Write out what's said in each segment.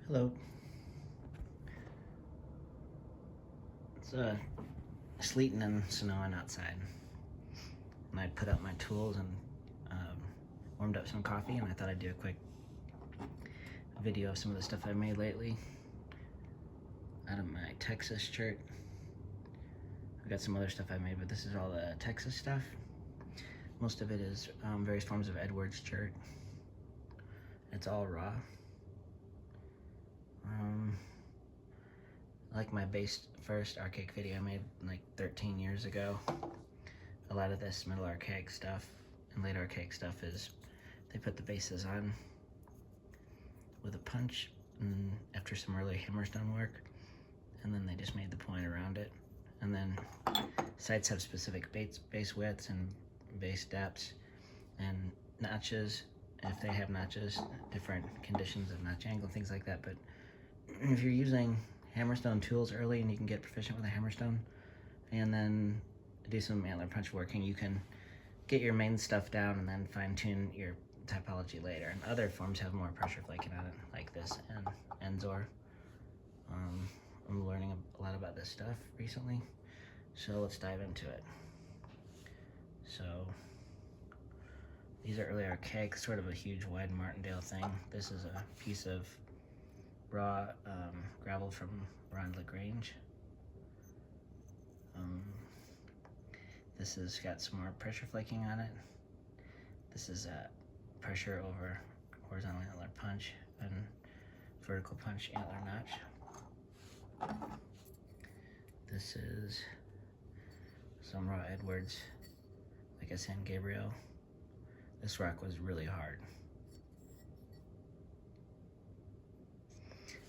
Hello. It's sleeting and snowing outside, and I put up my tools and warmed up some coffee, and I thought I'd do a quick video of some of the stuff I made lately out of my Texas shirt. I've got some other stuff I made, but this is all the Texas stuff. Most of it is various forms of Edwards shirt. It's all raw. Like my first archaic video I made like 13 years ago. A lot of this middle archaic stuff and late archaic stuff is they put the bases on with a punch and after some early hammerstone work, and then they just made the point around it. And then sights have specific base widths and base depths and notches, if they have notches, different conditions of notch angle, things like that. But if you're using hammerstone tools early and you can get proficient with a hammerstone and then do some antler punch working, you can get your main stuff down and then fine-tune your typology later. And other forms have more pressure flaking on it, like this and Enzor. I'm learning a lot about this stuff recently, so let's dive into it. So these are early archaic, sort of a huge wide martingale thing. This is a piece of raw gravel from Ronde Lagrange. This has got some more pressure flaking on it. This is pressure over horizontal antler punch and vertical punch antler notch. This is some raw Edwards, like I San Gabriel. This rock was really hard.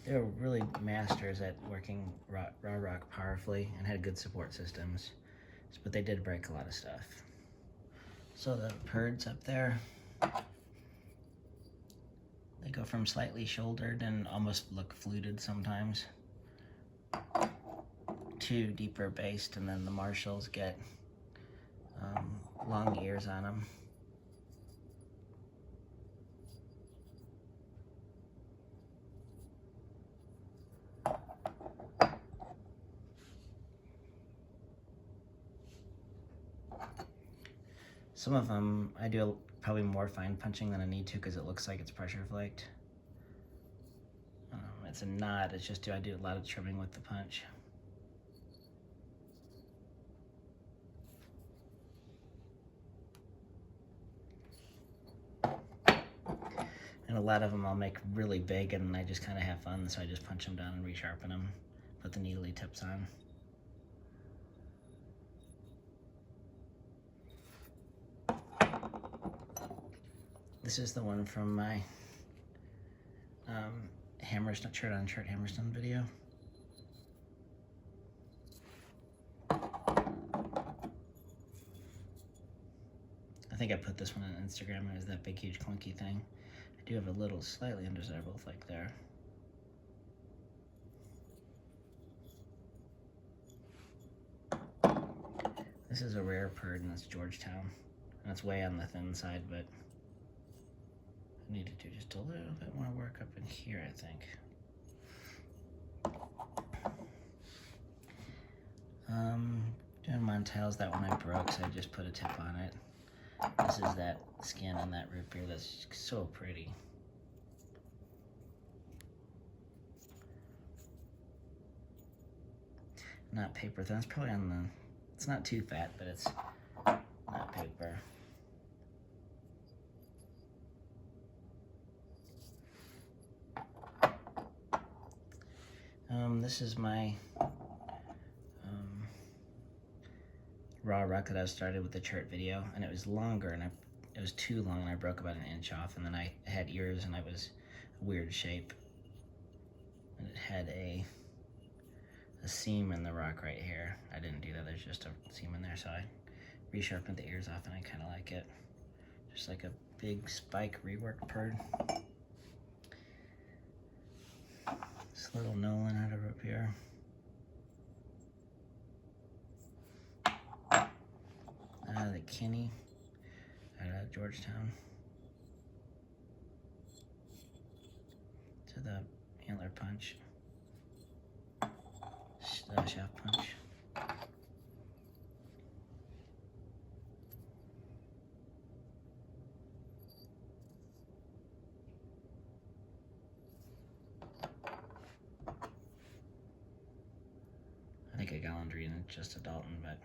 They were really masters at working raw rock powerfully and had good support systems, but they did break a lot of stuff. So the purds up there, they go from slightly shouldered and almost look fluted sometimes to deeper based, and then the Marshalls get long ears on them. Some of them I do probably more fine punching than I need to because it looks like it's pressure flaked. It's a knot, it's just I do a lot of trimming with the punch. And a lot of them I'll make really big and I just kind of have fun, so I just punch them down and resharpen them, put the needly tips on. This is the one from my hammerstone shirt on shirt hammerstone video. I think I put this one on Instagram. It was that big, huge, clunky thing. I do have a little slightly undesirable flake there. This is a rare purd, and that's Georgetown. And it's way on the thin side, but I need to do just a little bit more work up in here, I think. Doing Montel's, that one I broke, so I just put a tip on it. This is that skin on that root beer that's so pretty. Not paper thin, it's probably on the, it's not too fat, but it's not paper. This is my raw rock that I started with the chart video, and it was longer, and it was too long, and I broke about an inch off, and then I had ears, and I was a weird shape, and it had a seam in the rock right here. I didn't do that, there's just a seam in there, so I resharpened the ears off, and I kind of like it. Just like a big spike reworked purd. This little Nolan out of up here. The Kinney out of Georgetown. To the antler punch, shaft punch. I think I got Landry and just a Dalton, but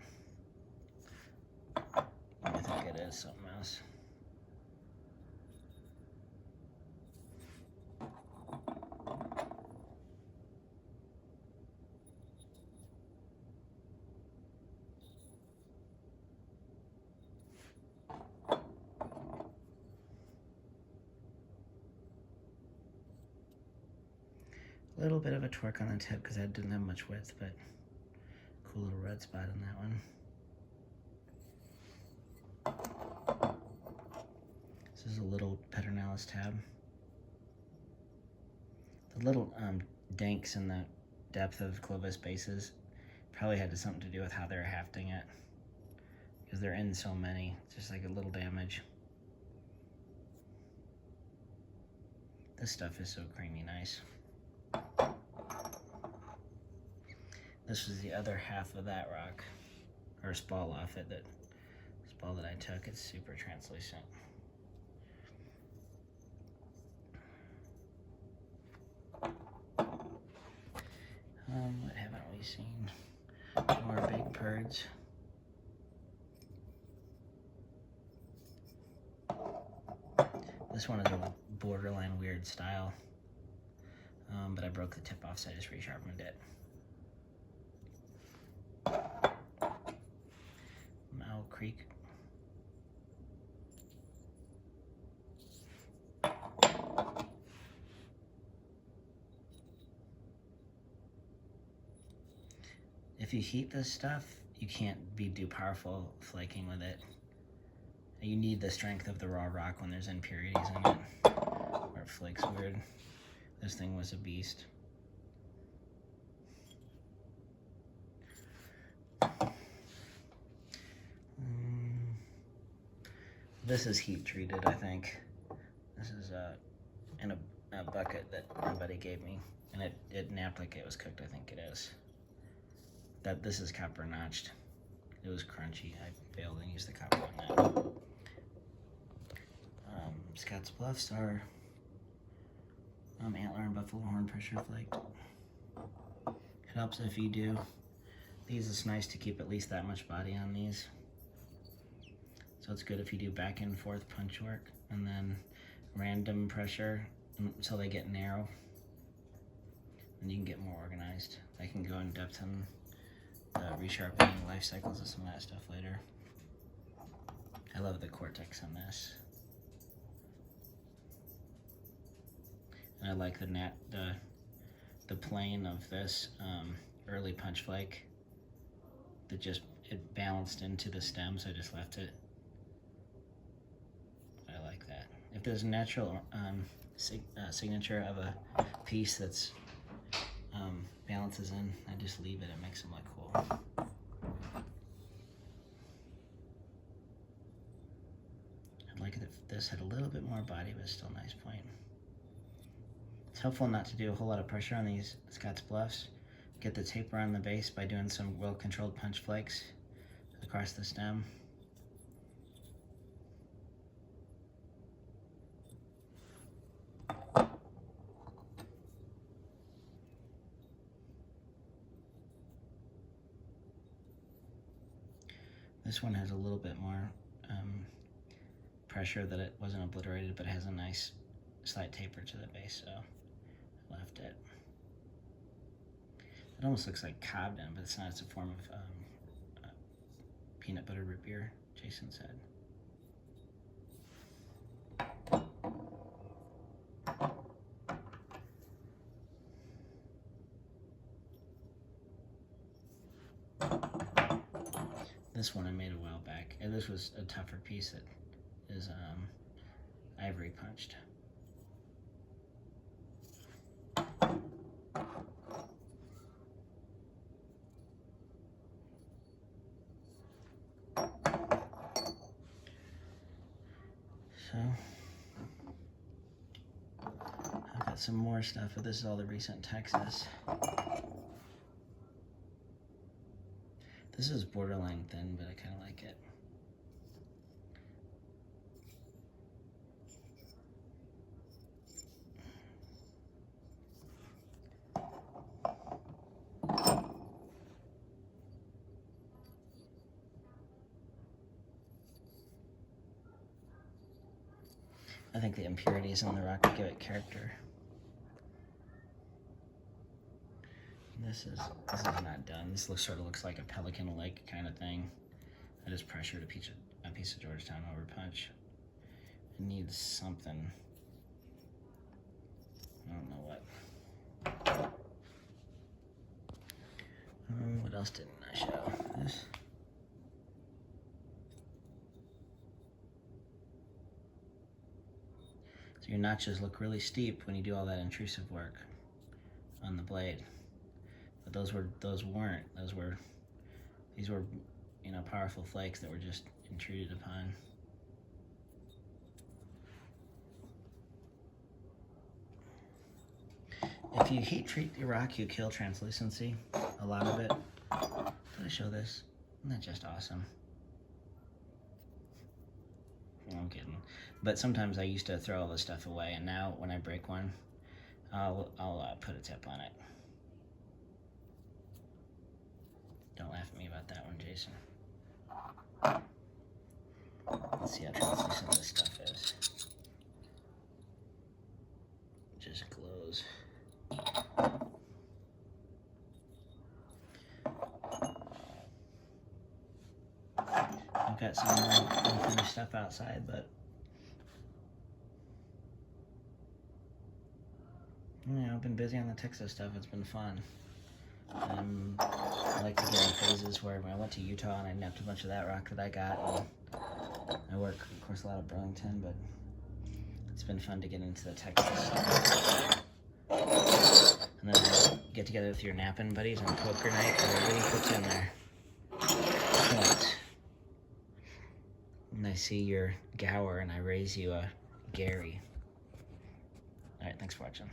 I think it is something else. A little bit of a torque on the tip because I didn't have much width, but cool little red spot on that one. This is a little Pedernales tab. The little dinks in the depth of Clovis bases probably had something to do with how they're hafting it, because they're in so many. It's just like a little damage. This stuff is so creamy nice. This was the other half of that rock, or spall off it, that spall that I took. It's super translucent. What haven't we seen? More big birds. This one is a borderline weird style, but I broke the tip off, so I just resharpened it. Owl Creek. If you heat this stuff, you can't be too powerful flaking with it. You need the strength of the raw rock when there's impurities in it, or it flakes weird. This thing was a beast. This is heat treated, I think. This is in a bucket that my buddy gave me, and it napped like it was cooked. I think it is. This is copper notched. It was crunchy. I failed and used the copper on that. Scotts Bluffs are antler and buffalo horn pressure flaked. It helps if you do these. It's nice to keep at least that much body on these. So it's good if you do back and forth punch work and then random pressure until they get narrow. And you can get more organized. I can go in depth on the resharpening life cycles of some of that stuff later. I love the Cortex on this. And I like the plane of this early punch flake that it balanced into the stem, so I just left it. I like that. If there's a natural signature of a piece that's balances in, I just leave it. It makes them look cool. I'd like it if this had a little bit more body, but still a nice point. It's helpful not to do a whole lot of pressure on these Scotts Bluffs. Get the taper on the base by doing some well-controlled punch flakes across the stem. This one has a little bit more pressure, that it wasn't obliterated, but it has a nice slight taper to the base, so I left it. It almost looks like cobbed in, but it's not. It's a form of peanut butter root beer, Jason said. This one I made a while back, and this was a tougher piece that is ivory punched. So I've got some more stuff, but this is all the recent Texas. This is borderline thin, but I kind of like it. I think the impurities in the rock give it character. This is not done. This sort of looks like a Pelican Lake kind of thing. I just pressured a piece of Georgetown over punch. It needs something. I don't know what. What else didn't I show? This. So your notches look really steep when you do all that intrusive work on the blade. But these were, you know, powerful flakes that were just intruded upon. If you heat treat your rock, you kill translucency, a lot of it. Did I show this? Isn't that just awesome? I'm kidding. But sometimes I used to throw all this stuff away, and now when I break one, I'll put a tip on it. Don't laugh at me about that one, Jason. Let's see how translucent this stuff is. Just glows. I've got some unfinished stuff outside, but you know, I've been busy on the Texas stuff. It's been fun. I like to get in phases where when I went to Utah and I napped a bunch of that rock that I got. And I work, of course, a lot of Burlington, but it's been fun to get into the Texas stuff. And then get together with your napping buddies on poker night, and everybody puts in their points. And I see your Gower, and I raise you a Gary. All right, thanks for watching.